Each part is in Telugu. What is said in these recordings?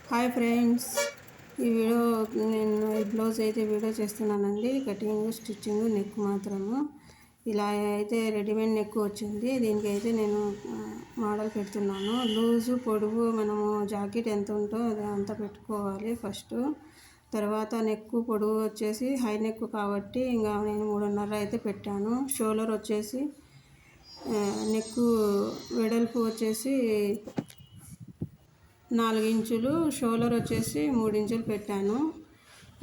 హాయ్ ఫ్రెండ్స్, ఈ వీడియో నేను బ్లౌజ్ అయితే వీడియో చేస్తున్నానండి. కటింగ్, స్టిచ్చింగ్, నెక్ మాత్రము. ఇలా అయితే రెడీమేడ్ నెక్ వచ్చింది. దీనికి అయితే నేను మోడల్ పెడుతున్నాను. లూజు పొడవు మనము జాకెట్ ఎంత ఉంటో అది అంత పెట్టుకోవాలి ఫస్ట్. తర్వాత నెక్ పొడవు వచ్చేసి హై నెక్ కాబట్టి ఇంకా నేను 3.5 అయితే పెట్టాను. షోల్డర్ వచ్చేసి నెక్ వెడల్పు వచ్చేసి 4 ఇంచులు, షోల్డర్ వచ్చేసి 3 ఇంచులు పెట్టాను.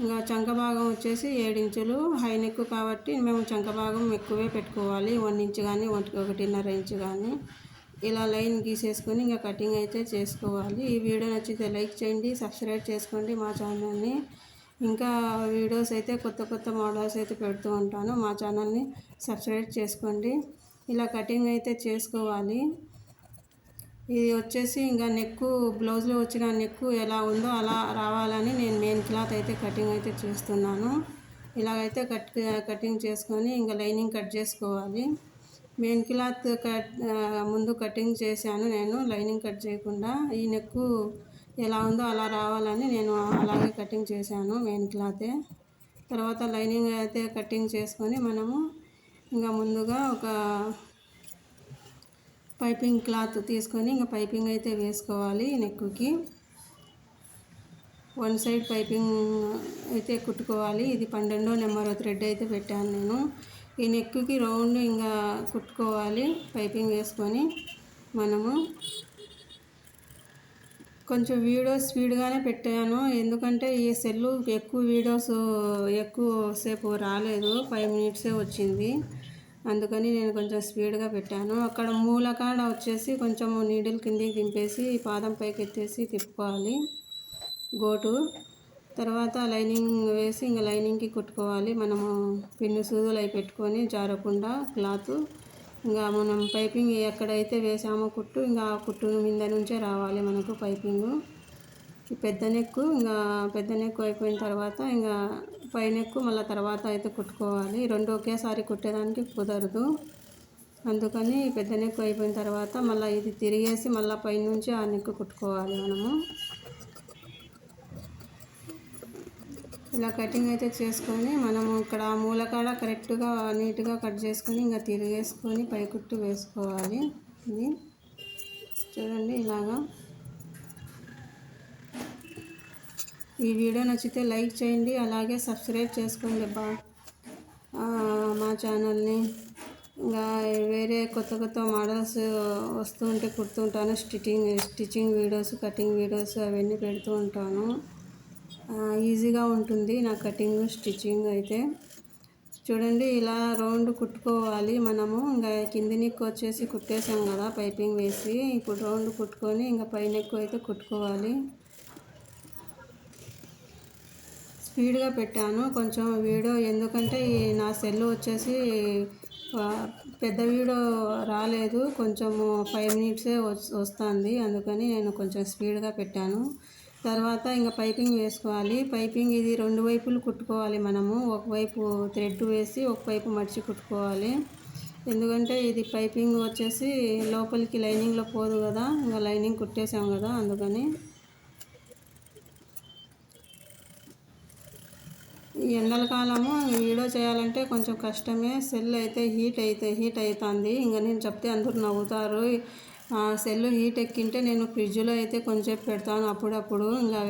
ఇంకా చంక భాగం వచ్చేసి 7 ఇంచులు. హై నెక్ కాబట్టి మేము చంక భాగం ఎక్కువే పెట్టుకోవాలి, 1 ఇంచు కానీ 1.5 ఇంచు కానీ. ఇలా లైన్ గీసేసుకొని ఇంకా కటింగ్ అయితే చేసుకోవాలి. ఈ వీడియో నచ్చితే లైక్ చేయండి, సబ్స్క్రైబ్ చేసుకోండి మా ఛానల్ని. ఇంకా వీడియోస్ అయితే కొత్త మోడల్స్ అయితే పెడుతూ ఉంటాను. మా ఛానల్ని సబ్స్క్రైబ్ చేసుకోండి. ఇలా కటింగ్ అయితే చేసుకోవాలి. ఇది వచ్చేసి ఇంకా నెక్ బ్లౌజ్లో వచ్చిన నెక్ ఎలా ఉందో అలా రావాలని నేను మెయిన్ క్లాత్ అయితే కటింగ్ అయితే చేస్తున్నాను. ఇలాగైతే కటింగ్ చేసుకొని ఇంకా లైనింగ్ కట్ చేసుకోవాలి. మెయిన్ క్లాత్ ముందు కటింగ్ చేశాను నేను, లైనింగ్ కట్ చేయకుండా. ఈ నెక్ ఎలా ఉందో అలా రావాలని నేను అలాగే కటింగ్ చేశాను మెయిన్ క్లాతే. తర్వాత లైనింగ్ అయితే కటింగ్ చేసుకొని మనము ఇంకా ముందుగా ఒక పైపింగ్ క్లాత్ తీసుకొని ఇంకా పైపింగ్ అయితే వేసుకోవాలి. నెక్కి 1 సైడ్ పైపింగ్ అయితే కుట్టుకోవాలి. ఇది 12వ నెంబర్ థ్రెడ్ అయితే పెట్టాను నేను. ఈ నెక్కి రౌండ్ ఇంకా కుట్టుకోవాలి పైపింగ్ వేసుకొని. మనము కొంచెం వీడియో స్పీడ్గానే పెట్టాను, ఎందుకంటే ఈ సెల్లు ఎక్కువ వీడియోస్ ఎక్కువ సేపు రాలేదు, 5 మినిట్సే వచ్చింది. అందుకని నేను కొంచెం స్పీడ్గా పెట్టాను. అక్కడ మూలకాడ వచ్చేసి కొంచెం నీడిల్ కిందికి దింపేసి పాదం పైకి ఎత్తేసి తిప్పుకోవాలి గోటు. తర్వాత లైనింగ్ వేసి ఇంకా లైనింగ్కి కుట్టుకోవాలి. మనము పిన్ను సూదులు అవి పెట్టుకొని జారకుండా క్లాత్. ఇంకా మనం పైపింగ్ ఎక్కడైతే వేసామో కుట్టు, ఇంకా ఆ కుట్టు మీద నుంచే రావాలి మనకు పైపింగు. పెద్ద నెక్ అయిపోయిన తర్వాత ఇంకా పై నెక్ మళ్ళీ తర్వాత అయితే కుట్టుకోవాలి. రెండు ఒకేసారి కుట్టేదానికి కుదరదు. అందుకని పెద్ద నెక్ అయిపోయిన తర్వాత మళ్ళీ ఇది తిరిగేసి మళ్ళీ పైనుంచి ఆ నెక్ కుట్టుకోవాలి మనము. ఇలా కటింగ్ అయితే చేసుకొని మనము ఇక్కడ మూలకాడ కరెక్ట్గా నీట్గా కట్ చేసుకొని ఇంకా తిరిగేసుకొని పై కుట్టు వేసుకోవాలి. ఇది చూడండి ఇలాగా. ఈ వీడియో నచ్చితే లైక్ చేయండి, అలాగే సబ్స్క్రైబ్ చేసుకోండి మా ఛానల్ని. ఇంకా వేరే కొత్త మోడల్స్ వస్తూ ఉంటే కుడుతుంటాను. స్టిచ్చింగ్ వీడియోస్, కటింగ్ వీడియోస్ అవన్నీ పెడుతూ ఉంటాను. ఈజీగా ఉంటుంది నా కటింగ్ స్టిచ్చింగ్ అయితే. చూడండి ఇలా రౌండ్ కుట్టుకోవాలి మనము. ఇంకా కింది నెక్ వచ్చేసి కుట్టేసాం కదా పైపింగ్ వేసి, ఇప్పుడు రౌండ్ కుట్టుకొని ఇంకా పై నెక్ అయితే కుట్టుకోవాలి. స్పీడ్గా పెట్టాను కొంచెం వీడియో, ఎందుకంటే నా సెల్ వచ్చేసి పెద్ద వీడియో రాలేదు, కొంచెము 5 మినిట్సే వస్తుంది. అందుకని నేను కొంచెం స్పీడ్గా పెట్టాను. తర్వాత ఇంకా పైపింగ్ వేసుకోవాలి. పైపింగ్ ఇది 2 వైపులు కుట్టుకోవాలి మనము. ఒకవైపు థ్రెడ్ వేసి ఒకవైపు మడిచి కుట్టుకోవాలి. ఎందుకంటే ఇది పైపింగ్ వచ్చేసి లోపలికి లైనింగ్లో పోదు కదా, ఇంకా లైనింగ్ కుట్టేసాం కదా అందుకని. ఈ ఎండల కాలము వీడియో చేయాలంటే కొంచెం కష్టమే. సెల్ అయితే హీట్ అవుతుంది. ఇంకా నేను చెప్తే అందరూ నవ్వుతారు. సెల్ హీట్ ఎక్కింటే నేను ఫ్రిడ్జ్లో అయితే కొంచెం పెడతాను అప్పుడప్పుడు. ఇంకా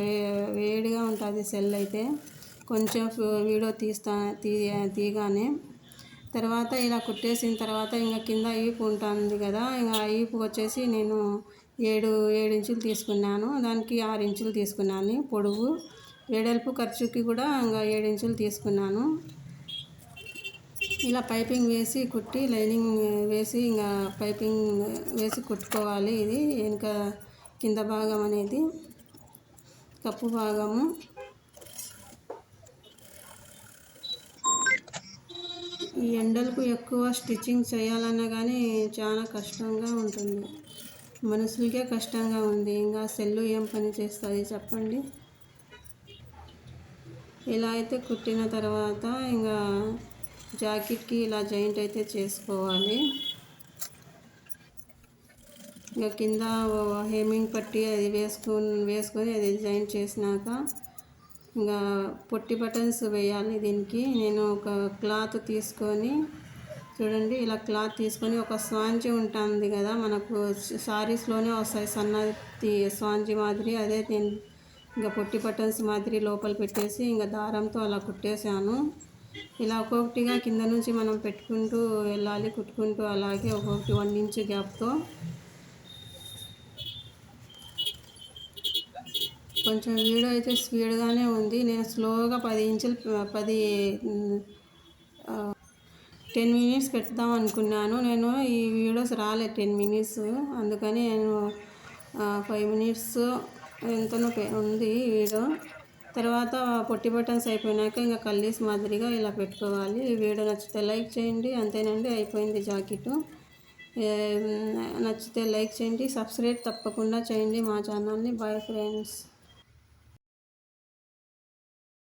వేడిగా ఉంటుంది సెల్ అయితే. కొంచెం వీడియో తీయగానే తర్వాత ఇలా కుట్టేసిన తర్వాత ఇంకా కింద ఈపు ఉంటుంది కదా, ఇంకా ఈపు వచ్చేసి నేను 7 ఇంచులు తీసుకున్నాను. దానికి 6 ఇంచులు తీసుకున్నాను పొడవు. వెడల్పు ఖర్చుకి కూడా ఇంకా 7 ఇంచులు తీసుకున్నాను. ఇలా పైపింగ్ వేసి కుట్టి లైనింగ్ వేసి ఇంకా పైపింగ్ వేసి కుట్టుకోవాలి. ఇది వెనుక కింద భాగం అనేది కప్పు భాగము. ఈ ఎండలకు ఎక్కువ స్టిచ్చింగ్ చేయాలన్నా కానీ చాలా కష్టంగా ఉంటుంది, మనుషులకే కష్టంగా ఉంది. ఇంకా సెల్లు ఏం పని చేస్తుంది చెప్పండి. ఇలా అయితే కుట్టిన తర్వాత ఇంకా జాకెట్కి ఇలా జాయింట్ అయితే చేసుకోవాలి. ఇక కింద హేమింగ్ పట్టి అది వేసుకొని అది డిజైన్ చేసినాక ఇంకా పొట్టి బటన్స్ వేయాలి. దీనికి నేను ఒక క్లాత్ తీసుకొని చూడండి, ఇలా క్లాత్ తీసుకొని ఒక స్పాంజీ ఉంటుంది కదా మనకు సారీస్లోనే వస్తాయి సన్నది స్పాంజీ మాదిరి, అదే ఇంకా పొట్టి బటన్స్ మాదిరి లోపల పెట్టేసి ఇంకా దారంతో అలా కుట్టేశాను. ఇలా ఒక్కొక్కటిగా కింద నుంచి మనం పెట్టుకుంటూ వెళ్ళాలి, కుట్టుకుంటూ అలాగే ఒక్కొక్కటి 1 ఇంచ్ గ్యాప్తో. కొంచెం వీడియో అయితే స్పీడ్గానే ఉంది, నేను స్లోగా 10 మినిట్స్ పెడదాం అనుకున్నాను. నేను ఈ వీడియోస్ రాలేదు 10 మినిట్స్, అందుకని నేను 5 మినిట్స్ ఎంతనో ఉంది వీడియో. తర్వాత పొట్టి బటన్స్ అయిపోయినాక ఇంకా కల్లీస్ మాదిరిగా ఇలా పెట్టుకోవాలి. ఈ వీడియో నచ్చితే లైక్ చేయండి. అంతేనండి, అయిపోయింది జాకెట్. నచ్చితే లైక్ చేయండి, సబ్స్క్రైబ్ తప్పకుండా చేయండి మా ఛానల్ని. Bye friends.